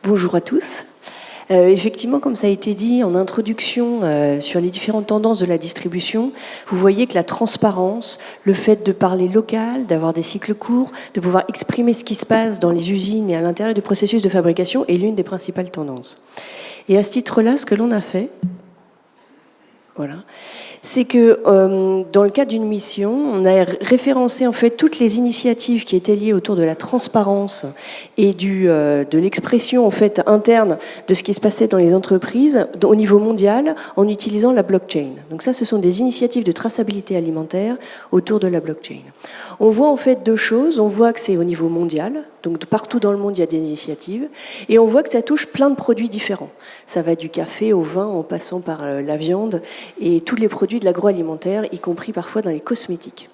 Bonjour à tous. Effectivement, comme ça a été dit en introduction sur les différentes tendances de la distribution, vous voyez que la transparence, le fait de parler local, d'avoir des cycles courts, de pouvoir exprimer ce qui se passe dans les usines et à l'intérieur du processus de fabrication est l'une des principales tendances. Et à ce titre-là, ce que l'on a fait, voilà, c'est que dans le cadre d'une mission, on a référencé en fait toutes les initiatives qui étaient liées autour de la transparence et de l'expression en fait interne de ce qui se passait dans les entreprises au niveau mondial en utilisant la blockchain. Donc ça, ce sont des initiatives de traçabilité alimentaire autour de la blockchain. On voit en fait deux choses. On voit que c'est au niveau mondial, donc partout dans le monde il y a des initiatives, et on voit que ça touche plein de produits différents. Ça va du café au vin en passant par la viande et tous les produits de l'agroalimentaire, y compris parfois dans les cosmétiques.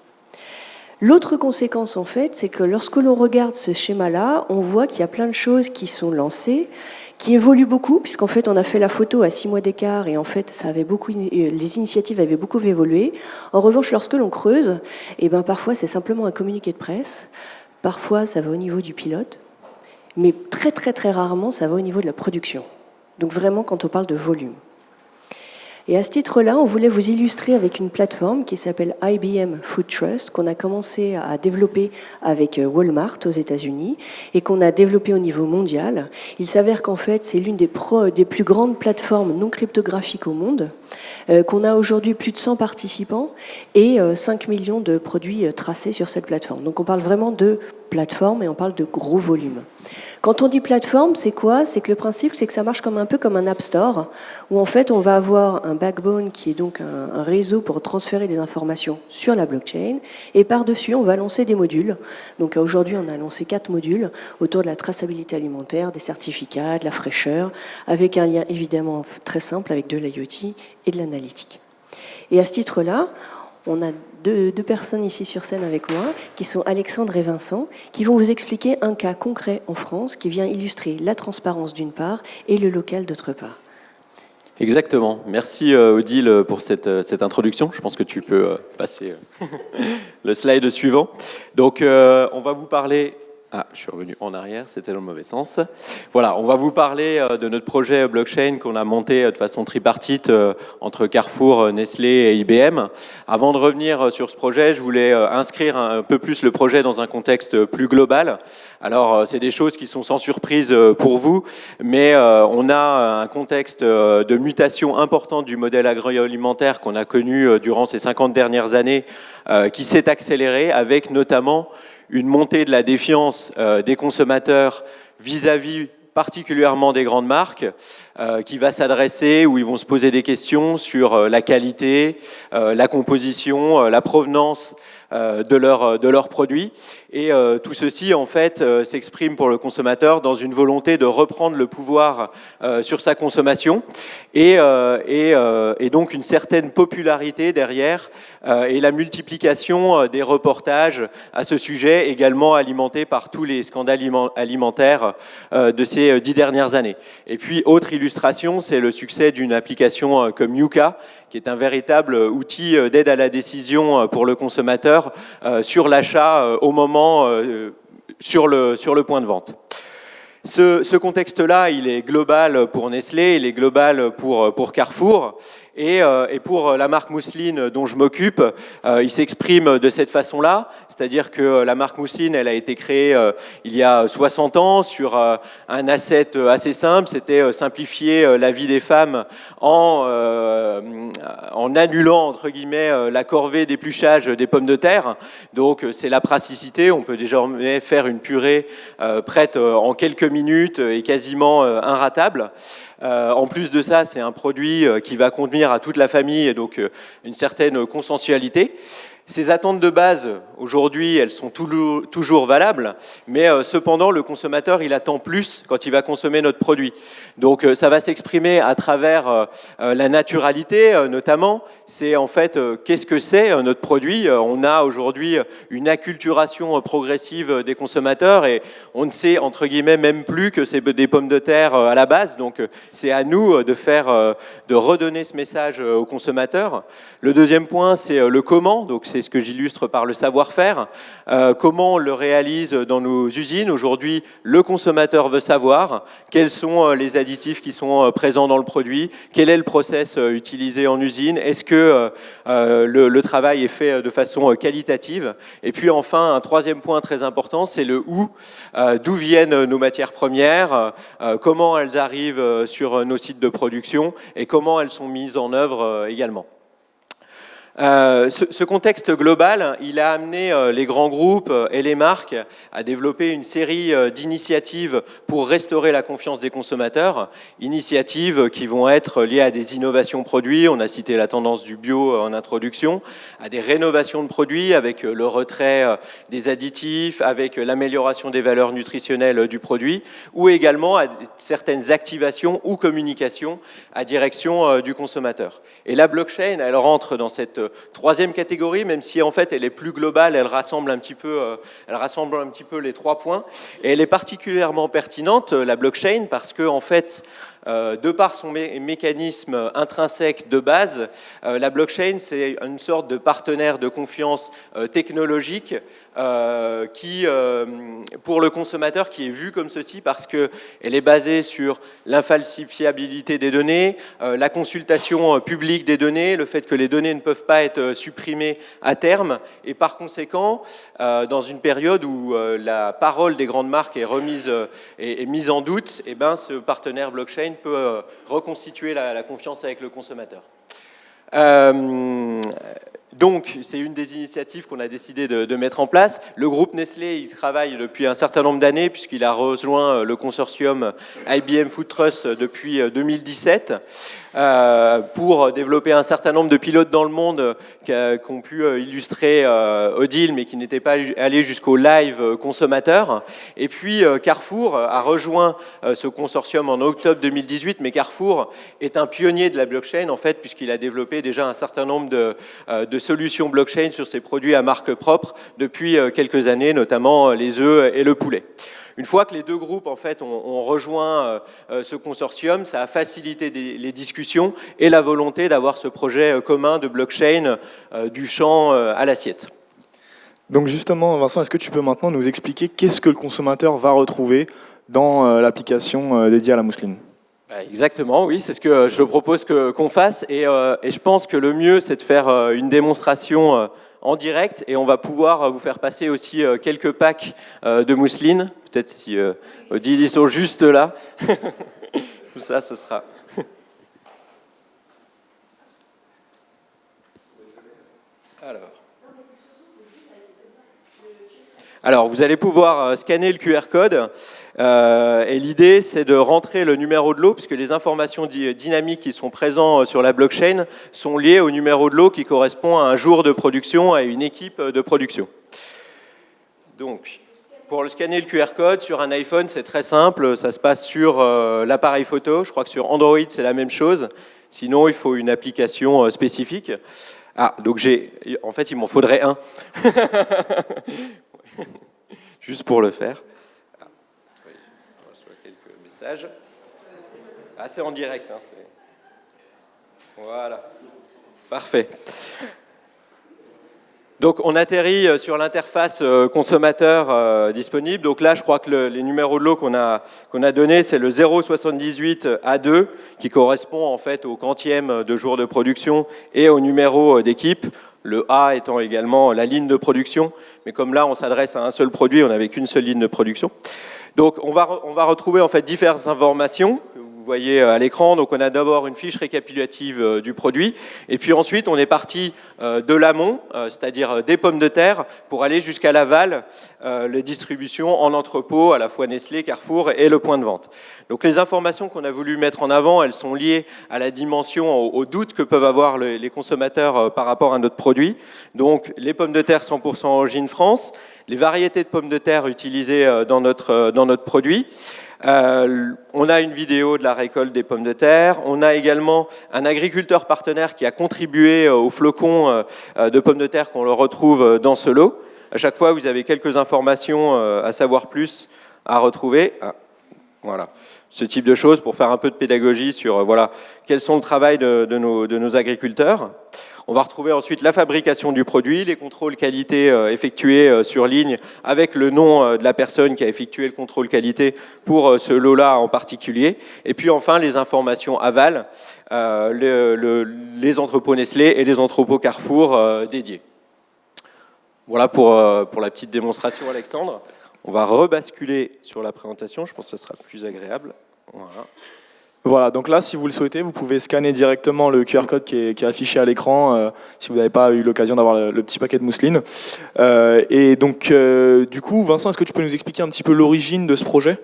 L'autre conséquence, en fait, c'est que lorsque l'on regarde ce schéma-là, on voit qu'il y a plein de choses qui sont lancées, qui évoluent beaucoup, puisqu'en fait, on a fait la photo à 6 mois d'écart, et en fait, les initiatives avaient beaucoup évolué. En revanche, lorsque l'on creuse, parfois, c'est simplement un communiqué de presse, parfois, ça va au niveau du pilote, mais très, très, très rarement, ça va au niveau de la production. Donc vraiment, quand on parle de volume. Et à ce titre-là, on voulait vous illustrer avec une plateforme qui s'appelle IBM Food Trust, qu'on a commencé à développer avec Walmart aux États-Unis et qu'on a développé au niveau mondial. Il s'avère qu'en fait, c'est l'une des plus grandes plateformes non cryptographiques au monde, qu'on a aujourd'hui plus de 100 participants et 5 millions de produits tracés sur cette plateforme. Donc on parle vraiment de plateforme et on parle de gros volume. Quand on dit plateforme, c'est quoi? C'est que le principe, c'est que ça marche un peu comme un App Store, où en fait on va avoir un backbone qui est donc un réseau pour transférer des informations sur la blockchain, et par-dessus on va lancer des modules. Donc aujourd'hui on a lancé 4 modules autour de la traçabilité alimentaire, des certificats, de la fraîcheur, avec un lien évidemment très simple avec de l'IoT et de l'analytique. Et à ce titre-là, on a deux personnes ici sur scène avec moi, qui sont Alexandre et Vincent, qui vont vous expliquer un cas concret en France qui vient illustrer la transparence d'une part et le local d'autre part. Exactement. Merci Odile pour cette introduction. Je pense que tu peux passer le slide suivant. Donc on va vous parler... Ah, je suis revenu en arrière, c'était dans le mauvais sens. Voilà, on va vous parler de notre projet blockchain qu'on a monté de façon tripartite entre Carrefour, Nestlé et IBM. Avant de revenir sur ce projet, je voulais inscrire un peu plus le projet dans un contexte plus global. Alors, c'est des choses qui sont sans surprise pour vous, mais on a un contexte de mutation importante du modèle agroalimentaire qu'on a connu durant ces 50 dernières années, qui s'est accéléré avec notamment une montée de la défiance des consommateurs vis-à-vis particulièrement des grandes marques, qui va s'adresser, où ils vont se poser des questions sur la qualité, la composition, la provenance de leurs produits. Et tout ceci, en fait, s'exprime pour le consommateur dans une volonté de reprendre le pouvoir sur sa consommation et donc une certaine popularité derrière et la multiplication des reportages à ce sujet, également alimentés par tous les scandales alimentaires de ces 10 dernières années. Et puis, autre illustration, c'est le succès d'une application comme Yuka, qui est un véritable outil d'aide à la décision pour le consommateur sur l'achat au moment sur le point de vente. Ce contexte-là, il est global pour Nestlé, il est global pour Carrefour. Et pour la marque Mousseline dont je m'occupe, il s'exprime de cette façon-là, c'est-à-dire que la marque Mousseline, elle a été créée il y a 60 ans sur un asset assez simple, c'était simplifier la vie des femmes en annulant, entre guillemets, la corvée d'épluchage des pommes de terre. Donc c'est la praticité, on peut désormais faire une purée prête en quelques minutes et quasiment inratable. En plus de ça, c'est un produit qui va convenir à toute la famille et donc une certaine consensualité. Ces attentes de base, aujourd'hui, elles sont toujours valables, mais cependant, le consommateur, il attend plus quand il va consommer notre produit. Donc, ça va s'exprimer à travers la naturalité, notamment. C'est en fait, qu'est-ce que c'est notre produit? On a aujourd'hui une acculturation progressive des consommateurs et on ne sait, entre guillemets, même plus que c'est des pommes de terre à la base. Donc, c'est à nous de redonner ce message aux consommateurs. Le deuxième point, c'est le comment. Donc, c'est ce que j'illustre par le savoir-faire. Comment on le réalise dans nos usines? Aujourd'hui, le consommateur veut savoir quels sont les additifs qui sont présents dans le produit, quel est le process utilisé en usine, est-ce que le travail est fait de façon qualitative. Et puis enfin, un troisième point très important, c'est le où. D'où viennent nos matières premières, comment elles arrivent sur nos sites de production et comment elles sont mises en œuvre également. Ce contexte global, il a amené les grands groupes et les marques à développer une série d'initiatives pour restaurer la confiance des consommateurs, initiatives qui vont être liées à des innovations produits, on a cité la tendance du bio en introduction, à des rénovations de produits avec le retrait des additifs, avec l'amélioration des valeurs nutritionnelles du produit, ou également à certaines activations ou communications à direction du consommateur. Et la blockchain, elle rentre dans cette troisième catégorie, même si en fait elle est plus globale, elle rassemble un petit peu les 3 points. Et elle est particulièrement pertinente, la blockchain, parce que en fait, de par son mécanisme intrinsèque de base, la blockchain, c'est une sorte de partenaire de confiance technologique qui, pour le consommateur, qui est vu comme ceci parce qu'elle est basée sur l'infalsifiabilité des données, la consultation publique des données, le fait que les données ne peuvent pas être supprimées à terme, et par conséquent, dans une période où la parole des grandes marques est mise en doute, et ben, ce partenaire blockchain peut reconstituer la confiance avec le consommateur. Donc, c'est une des initiatives qu'on a décidé de mettre en place. Le groupe Nestlé, il travaille depuis un certain nombre d'années, puisqu'il a rejoint le consortium IBM Food Trust depuis 2017, pour développer un certain nombre de pilotes dans le monde qu'ont pu illustrer Odile, mais qui n'étaient pas allés jusqu'au live consommateur. Et puis, Carrefour a rejoint ce consortium en octobre 2018, mais Carrefour est un pionnier de la blockchain, en fait, puisqu'il a développé déjà un certain nombre de solutions blockchain sur ses produits à marque propre depuis quelques années, notamment les œufs et le poulet. Une fois que les deux groupes en fait, ont rejoint ce consortium, ça a facilité les discussions et la volonté d'avoir ce projet commun de blockchain du champ à l'assiette. Donc justement, Vincent, est-ce que tu peux maintenant nous expliquer qu'est-ce que le consommateur va retrouver dans l'application dédiée à la mousseline ? Exactement, oui, c'est ce que je propose qu'on fasse et je pense que le mieux c'est de faire une démonstration en direct et on va pouvoir vous faire passer aussi quelques packs de mousseline, peut-être si Odile, ils sont juste là, tout ça ce sera... Alors, vous allez pouvoir scanner le QR code et l'idée, c'est de rentrer le numéro de lot puisque les informations dynamiques qui sont présentes sur la blockchain sont liées au numéro de lot qui correspond à un jour de production, à une équipe de production. Donc, pour le scanner le QR code sur un iPhone, c'est très simple, ça se passe sur l'appareil photo. Je crois que sur Android, c'est la même chose. Sinon, il faut une application spécifique. Ah, donc en fait, il m'en faudrait un. Juste pour le faire. Ah, oui, on reçoit quelques messages. Ah, c'est en direct. Hein, voilà. Parfait. Donc, on atterrit sur l'interface consommateur disponible. Donc là, je crois que les numéros de lot qu'on a donnés, c'est le 078 A2, qui correspond en fait au quantième de jour de production et au numéro d'équipe. Le A étant également la ligne de production, mais comme là on s'adresse à un seul produit, on n'avait qu'une seule ligne de production. Donc on va retrouver en fait diverses informations que vous voyez à l'écran. Donc on a d'abord une fiche récapitulative du produit, et puis ensuite on est parti de l'amont, c'est-à-dire des pommes de terre, pour aller jusqu'à l'aval, les distributions en entrepôt, à la fois Nestlé, Carrefour et le point de vente. Donc les informations qu'on a voulu mettre en avant, elles sont liées à la dimension, aux doutes que peuvent avoir les consommateurs par rapport à notre produit. Donc les pommes de terre 100% origine France, les variétés de pommes de terre utilisées dans notre produit. On a une vidéo de la récolte des pommes de terre. On a également un agriculteur partenaire qui a contribué aux flocons de pommes de terre qu'on le retrouve dans ce lot. À chaque fois, vous avez quelques informations à savoir plus à retrouver. Ah, voilà. Ce type de choses pour faire un peu de pédagogie sur voilà, quels sont le travail de nos agriculteurs. On va retrouver ensuite la fabrication du produit, les contrôles qualité effectués sur ligne avec le nom de la personne qui a effectué le contrôle qualité pour ce lot-là en particulier. Et puis enfin, les informations aval, les entrepôts Nestlé et les entrepôts Carrefour dédiés. Voilà pour la petite démonstration, Alexandre. On va rebasculer sur la présentation, je pense que ce sera plus agréable. Voilà, donc là, si vous le souhaitez, vous pouvez scanner directement le QR code qui est affiché à l'écran, si vous n'avez pas eu l'occasion d'avoir le petit paquet de mousseline. Et donc, du coup, Vincent, est-ce que tu peux nous expliquer un petit peu l'origine de ce projet ?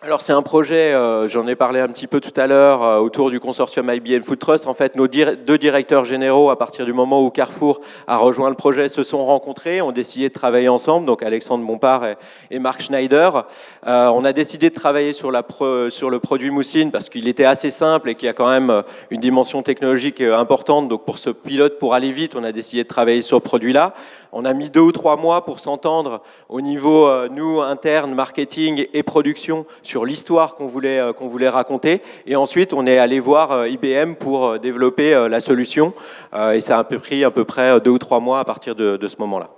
Alors c'est un projet, j'en ai parlé un petit peu tout à l'heure, autour du consortium IBM Food Trust. En fait, nos deux directeurs généraux, à partir du moment où Carrefour a rejoint le projet, se sont rencontrés, ont décidé de travailler ensemble, donc Alexandre Bompard et Marc Schneider. On a décidé de travailler sur le produit mousseline parce qu'il était assez simple et qu'il y a quand même une dimension technologique importante. Donc pour ce pilote, pour aller vite, on a décidé de travailler sur ce produit-là. On a mis 2 ou 3 mois pour s'entendre au niveau, nous, interne, marketing et production, sur l'histoire qu'on voulait raconter. Et ensuite, on est allé voir IBM pour développer la solution. Et ça a pris à peu près 2 ou 3 mois à partir de ce moment-là.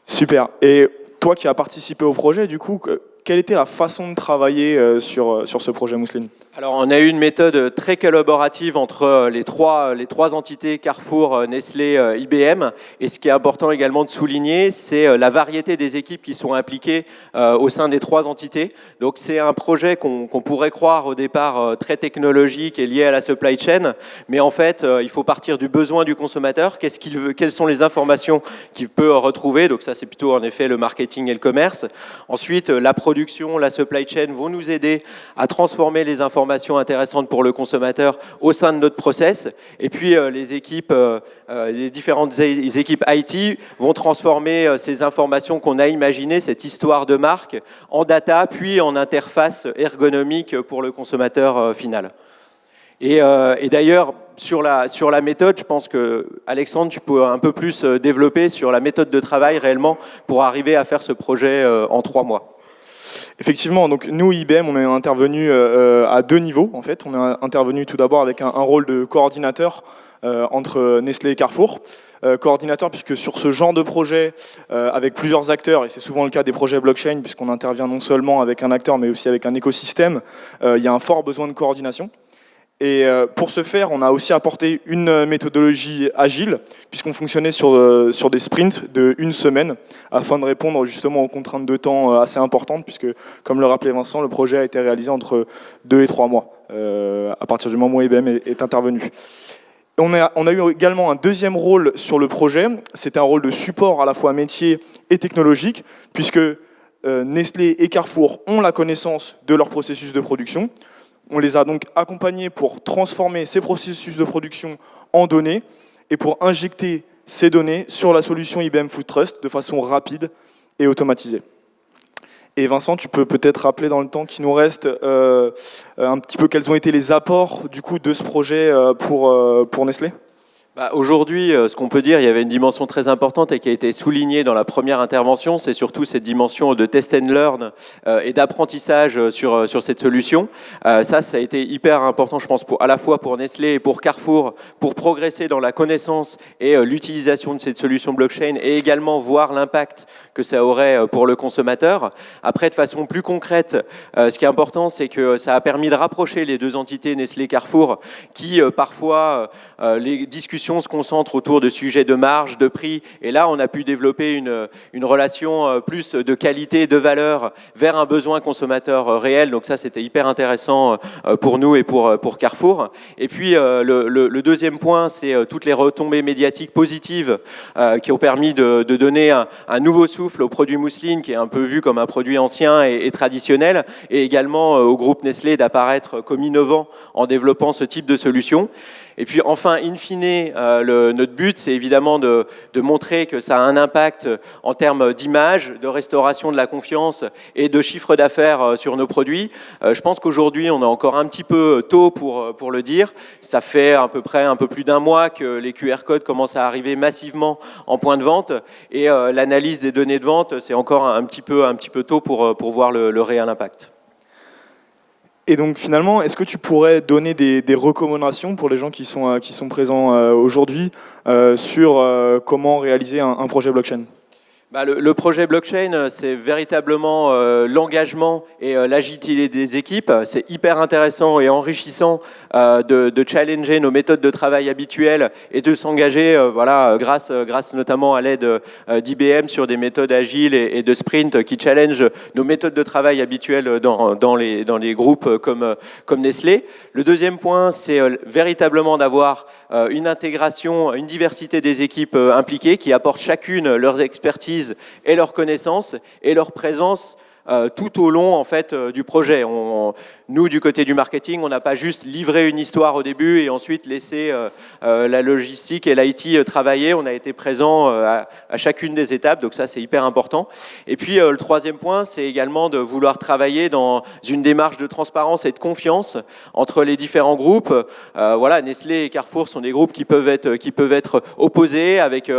Super. Et toi qui as participé au projet, du coup, quelle était la façon de travailler sur ce projet mousseline ? Alors, on a eu une méthode très collaborative entre les trois entités, Carrefour, Nestlé, IBM. Et ce qui est important également de souligner, c'est la variété des équipes qui sont impliquées au sein des 3 entités. Donc, c'est un projet qu'on pourrait croire au départ très technologique et lié à la supply chain. Mais en fait, il faut partir du besoin du consommateur. Qu'est-ce qu'il veut, quelles sont les informations qu'il peut retrouver. Donc, ça, c'est plutôt en effet le marketing et le commerce. Ensuite, la production, la supply chain vont nous aider à transformer les informations intéressantes pour le consommateur au sein de notre process. Et puis les différentes équipes IT vont transformer ces informations qu'on a imaginées, cette histoire de marque, en data, puis en interface ergonomique pour le consommateur final. Et d'ailleurs, sur la méthode, je pense que Alexandre, tu peux un peu plus développer sur la méthode de travail réellement pour arriver à faire ce projet en 3 mois. Effectivement, donc nous, IBM, on est intervenu à 2 niveaux. En fait, on est intervenu tout d'abord avec un rôle de coordinateur entre Nestlé et Carrefour. Coordinateur puisque sur ce genre de projet, avec plusieurs acteurs, et c'est souvent le cas des projets blockchain, puisqu'on intervient non seulement avec un acteur, mais aussi avec un écosystème, il y a un fort besoin de coordination. Et pour ce faire, on a aussi apporté une méthodologie agile, puisqu'on fonctionnait sur des sprints de 1 semaine, afin de répondre justement aux contraintes de temps assez importantes, puisque, comme le rappelait Vincent, le projet a été réalisé entre 2 et 3 mois, à partir du moment où IBM est intervenu. On a eu également un deuxième rôle sur le projet, c'était un rôle de support à la fois métier et technologique, puisque Nestlé et Carrefour ont la connaissance de leur processus de production. On les a donc accompagnés pour transformer ces processus de production en données et pour injecter ces données sur la solution IBM Food Trust de façon rapide et automatisée. Et Vincent, tu peux peut-être rappeler dans le temps qui nous reste un petit peu quels ont été les apports du coup, de ce projet pour Nestlé ? Aujourd'hui, ce qu'on peut dire, il y avait une dimension très importante et qui a été soulignée dans la première intervention, c'est surtout cette dimension de test and learn et d'apprentissage sur cette solution. Ça a été hyper important, je pense, à la fois pour Nestlé et pour Carrefour, pour progresser dans la connaissance et l'utilisation de cette solution blockchain et également voir l'impact que ça aurait pour le consommateur. Après, de façon plus concrète, ce qui est important, c'est que ça a permis de rapprocher les 2 entités Nestlé et Carrefour qui, parfois, les discussions se concentre autour de sujets de marge, de prix. Et là, on a pu développer une relation plus de qualité, de valeur vers un besoin consommateur réel. Donc ça, c'était hyper intéressant pour nous et pour Carrefour. Et puis, le deuxième point, c'est toutes les retombées médiatiques positives qui ont permis de donner un nouveau souffle au produit mousseline, qui est un peu vu comme un produit ancien et traditionnel, et également au groupe Nestlé d'apparaître comme innovant en développant ce type de solution. Et puis enfin, in fine, notre but, c'est évidemment de montrer que ça a un impact en termes d'image, de restauration de la confiance et de chiffre d'affaires sur nos produits. Je pense qu'aujourd'hui, on est encore un petit peu tôt pour le dire. Ça fait à peu près un peu plus d'1 mois que les QR codes commencent à arriver massivement en point de vente. Et l'analyse des données de vente, c'est encore un petit peu tôt pour voir le réel impact. Et donc finalement, est-ce que tu pourrais donner des recommandations pour les gens qui sont présents aujourd'hui sur comment réaliser un projet blockchain ? Le projet blockchain, c'est véritablement l'engagement et l'agilité des équipes. C'est hyper intéressant et enrichissant de challenger nos méthodes de travail habituelles et de s'engager, grâce notamment à l'aide d'IBM sur des méthodes agiles et de sprint qui challengent nos méthodes de travail habituelles dans les groupes comme Nestlé. Le deuxième point, c'est véritablement d'avoir une intégration, une diversité des équipes impliquées qui apportent chacune leurs expertises et leurs connaissances et leur présence tout au long en fait du projet. Nous, du côté du marketing, on n'a pas juste livré une histoire au début et ensuite laissé la logistique et l'IT travailler. On a été présent à chacune des étapes, donc ça c'est hyper important. Et puis le troisième point, c'est également de vouloir travailler dans une démarche de transparence et de confiance entre les différents groupes. Nestlé et Carrefour sont des groupes qui peuvent être opposés avec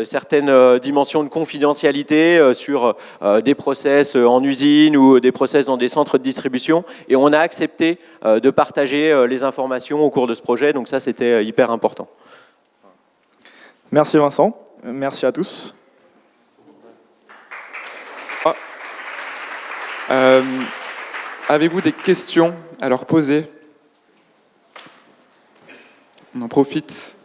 certaines dimensions de confidentialité sur des process en usine ou des process dans des centres de distribution. Et on a accepté de partager les informations au cours de ce projet. Donc ça, c'était hyper important. Merci Vincent. Merci à tous. Avez-vous des questions à leur poser ? On en profite.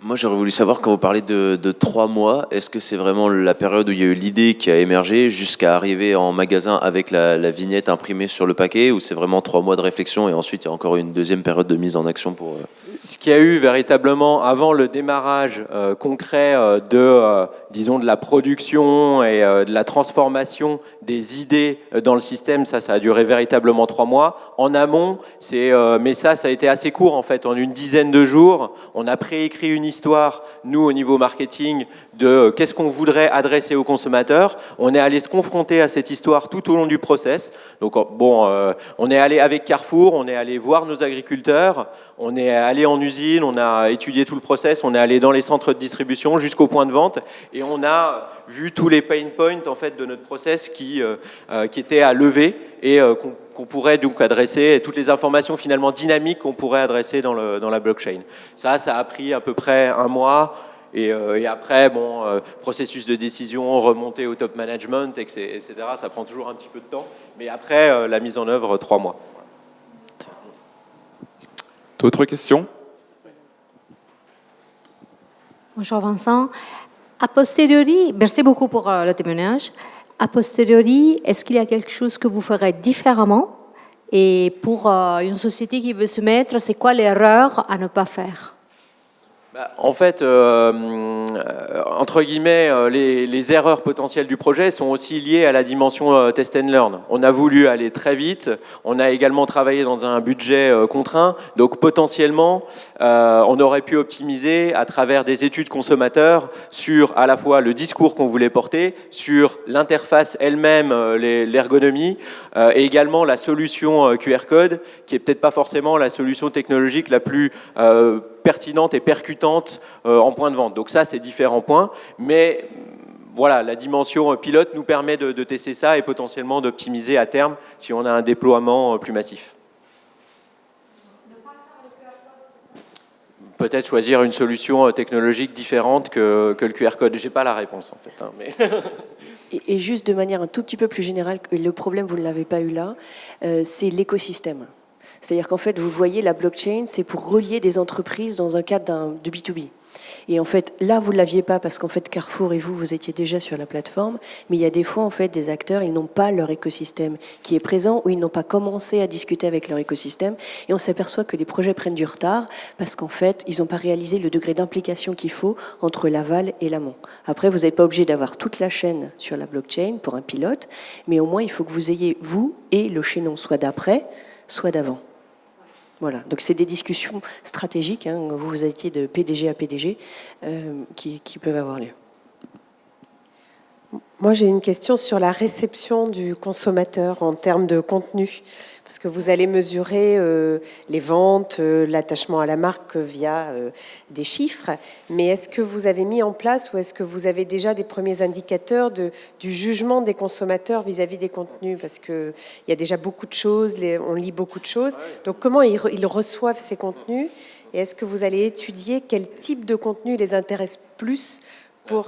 Moi, j'aurais voulu savoir, quand vous parlez de 3 mois, est-ce que c'est vraiment la période où il y a eu l'idée qui a émergé jusqu'à arriver en magasin avec la vignette imprimée sur le paquet, ou c'est vraiment 3 mois de réflexion et ensuite il y a encore une deuxième période de mise en action pour... Ce qu'il y a eu véritablement avant le démarrage concret de la production et de la transformation des idées dans le système, ça a duré véritablement 3 mois. En amont, mais ça a été assez court en fait. En une dizaine de jours, on a préécrit une histoire, nous au niveau marketing, de qu'est-ce qu'on voudrait adresser aux consommateurs. On est allé se confronter à cette histoire tout au long du process. Donc on est allé avec Carrefour, on est allé voir nos agriculteurs, on est allé en usine, on a étudié tout le process, on est allé dans les centres de distribution jusqu'au point de vente et on a vu tous les pain points en fait de notre process qui étaient à lever et qu'on pourrait donc adresser, et toutes les informations finalement dynamiques qu'on pourrait adresser dans la blockchain. Ça a pris à peu près 1 mois. Et après, processus de décision, remontée au top management, etc. Ça prend toujours un petit peu de temps. Mais après, la mise en œuvre, 3 mois. D'autres questions ? Bonjour Vincent. A posteriori, merci beaucoup pour le témoignage. A posteriori, est-ce qu'il y a quelque chose que vous ferez différemment ? Et pour une société qui veut se mettre, c'est quoi l'erreur à ne pas faire ? En fait, entre guillemets, les erreurs potentielles du projet sont aussi liées à la dimension test and learn. On a voulu aller très vite, on a également travaillé dans un budget contraint, donc potentiellement, on aurait pu optimiser à travers des études consommateurs sur à la fois le discours qu'on voulait porter, sur l'interface elle-même, l'ergonomie, et également la solution QR code, qui est peut-être pas forcément la solution technologique la plus pertinente et percutante en point de vente. Donc ça, c'est différents points, mais voilà, la dimension pilote nous permet de tester ça et potentiellement d'optimiser à terme si on a un déploiement plus massif. Peut-être choisir une solution technologique différente que le QR code. Je n'ai pas la réponse en fait. Mais Et juste de manière un tout petit peu plus générale, le problème, vous ne l'avez pas eu là, c'est l'écosystème. C'est-à-dire qu'en fait, vous voyez, la blockchain, c'est pour relier des entreprises dans un cadre de B2B. Et en fait, là, vous ne l'aviez pas parce qu'en fait, Carrefour et vous étiez déjà sur la plateforme. Mais il y a des fois, en fait, des acteurs, ils n'ont pas leur écosystème qui est présent ou ils n'ont pas commencé à discuter avec leur écosystème. Et on s'aperçoit que les projets prennent du retard parce qu'en fait, ils n'ont pas réalisé le degré d'implication qu'il faut entre l'aval et l'amont. Après, vous n'êtes pas obligé d'avoir toute la chaîne sur la blockchain pour un pilote, mais au moins, il faut que vous ayez, vous et le chaînon, soit d'après, soit d'avant. Voilà, donc c'est des discussions stratégiques, hein, vous étiez de PDG à PDG, qui peuvent avoir lieu. Moi, j'ai une question sur la réception du consommateur en termes de contenu. Parce que vous allez mesurer les ventes, l'attachement à la marque via des chiffres. Mais est-ce que vous avez mis en place ou est-ce que vous avez déjà des premiers indicateurs du jugement des consommateurs vis-à-vis des contenus? Parce qu'il y a déjà beaucoup de choses, on lit beaucoup de choses. Donc comment ils reçoivent ces contenus? Et est-ce que vous allez étudier quel type de contenu les intéresse plus pour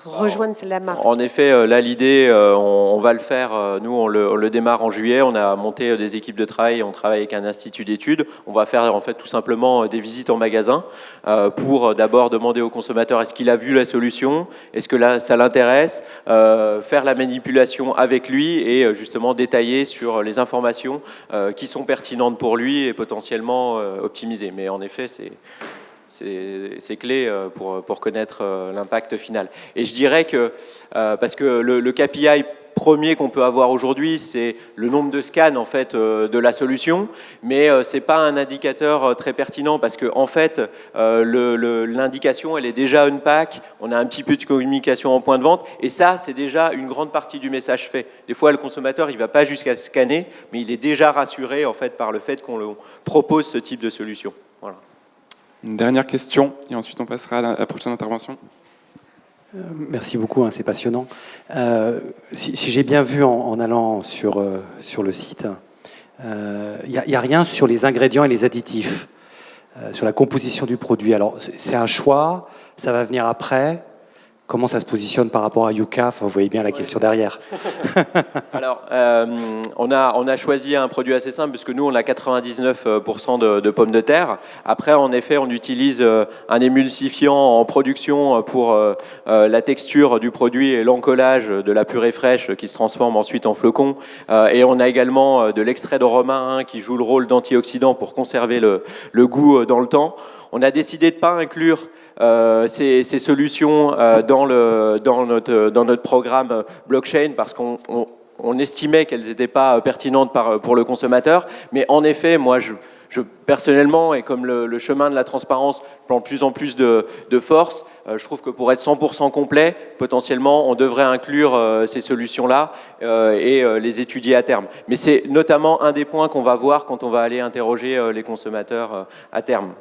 rejoindre la marque? En effet, là, l'idée, on va le faire. Nous, on le démarre en juillet. On a monté des équipes de travail. On travaille avec un institut d'études. On va faire en fait tout simplement des visites en magasin pour d'abord demander au consommateur est-ce qu'il a vu la solution, est-ce que là, ça l'intéresse, faire la manipulation avec lui et justement détailler sur les informations qui sont pertinentes pour lui et potentiellement optimisées. Mais en effet, c'est clé pour connaître l'impact final. Et je dirais que, parce que le KPI premier qu'on peut avoir aujourd'hui, c'est le nombre de scans en fait, de la solution, mais ce n'est pas un indicateur très pertinent parce que en fait, l'indication, elle est déjà unpack, on a un petit peu de communication en point de vente, et ça, c'est déjà une grande partie du message fait. Des fois, le consommateur, il ne va pas jusqu'à scanner, mais il est déjà rassuré en fait, par le fait qu'on propose ce type de solution. Voilà. Une dernière question, et ensuite on passera à la prochaine intervention. Merci beaucoup, hein, c'est passionnant. Si j'ai bien vu en allant sur le site, il n'y a rien sur les ingrédients et les additifs, sur la composition du produit. Alors, c'est un choix, ça va venir après. Comment ça se positionne par rapport à Yuka? Enfin, vous voyez bien la question derrière. Alors, on a choisi un produit assez simple, puisque nous, on a 99% de pommes de terre. Après, en effet, on utilise un émulsifiant en production pour la texture du produit et l'encollage de la purée fraîche qui se transforme ensuite en flocons. Et on a également de l'extrait de romarin qui joue le rôle d'antioxydant pour conserver le goût dans le temps. On a décidé de ne pas inclure ces solutions dans notre programme blockchain parce qu'on estimait qu'elles n'étaient pas pertinentes pour le consommateur. Mais en effet, moi, je personnellement, et comme le chemin de la transparence prend de plus en plus de force, je trouve que pour être 100% complet, potentiellement, on devrait inclure ces solutions-là et les étudier à terme. Mais c'est notamment un des points qu'on va voir quand on va aller interroger les consommateurs à terme.